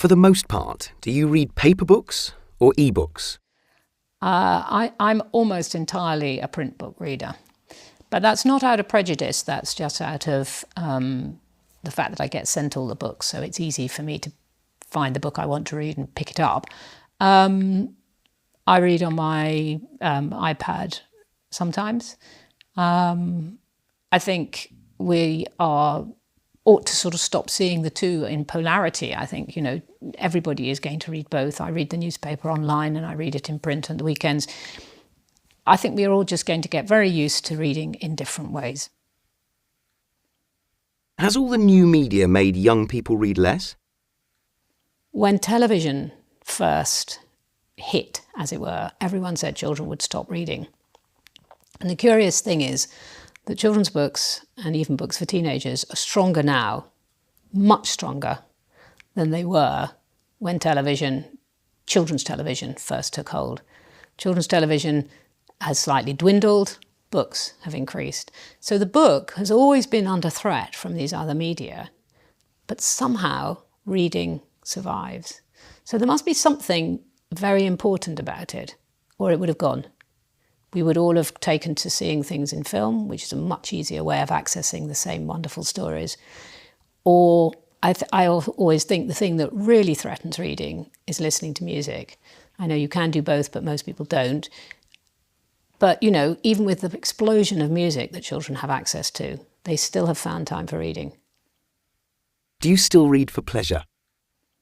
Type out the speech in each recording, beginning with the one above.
For the most part, do you read paper books or e-books? I'm almost entirely a print book reader. But that's not out of prejudice, that's just out of the fact that I get sent all the books, so it's easy for me to find the book I want to read and pick it up. I read on my iPad sometimes. I think we ought to sort of stop seeing the two in polarity. I think, everybody is going to read both. I read the newspaper online and I read it in print on the weekends. I think we are all just going to get very used to reading in different ways. Has all the new media made young people read less? When television first hit, as it were, everyone said children would stop reading. And the curious thing is that children's books, and even books for teenagers, are stronger now, much stronger than they were when children's television first took hold. Children's television has slightly dwindled, books have increased. So the book has always been under threat from these other media, but somehow reading survives. So there must be something very important about it, or it would have gone. We would all have taken to seeing things in film, which is a much easier way of accessing the same wonderful stories. Or I always think the thing that really threatens reading is listening to music. I know you can do both, but most people don't. But, even with the explosion of music that children have access to, they still have found time for reading. Do you still read for pleasure?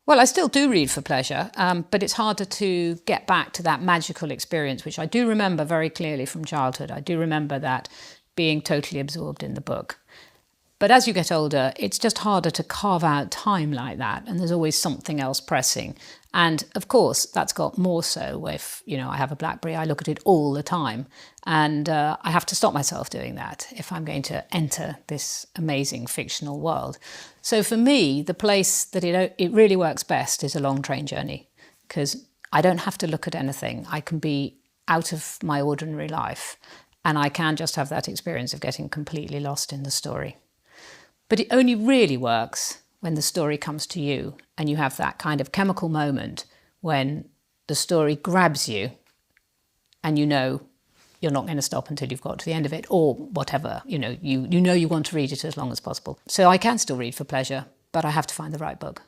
Well, I still do read for pleasure, but it's harder to get back to that magical experience, which I do remember very clearly from childhood. I do remember that being totally absorbed in the book. But as you get older, it's just harder to carve out time like that, and there's always something else pressing. And of course, that's got more so if, I have a BlackBerry, I look at it all the time, and I have to stop myself doing that if I'm going to enter this amazing fictional world. So for me, the place that it really works best is a long train journey, because I don't have to look at anything. I can be out of my ordinary life, and I can just have that experience of getting completely lost in the story. But it only really works when the story comes to you and you have that kind of chemical moment when the story grabs you and you're not going to stop until you've got to the end of it, or whatever, you want to read it as long as possible. So I can still read for pleasure, but I have to find the right book.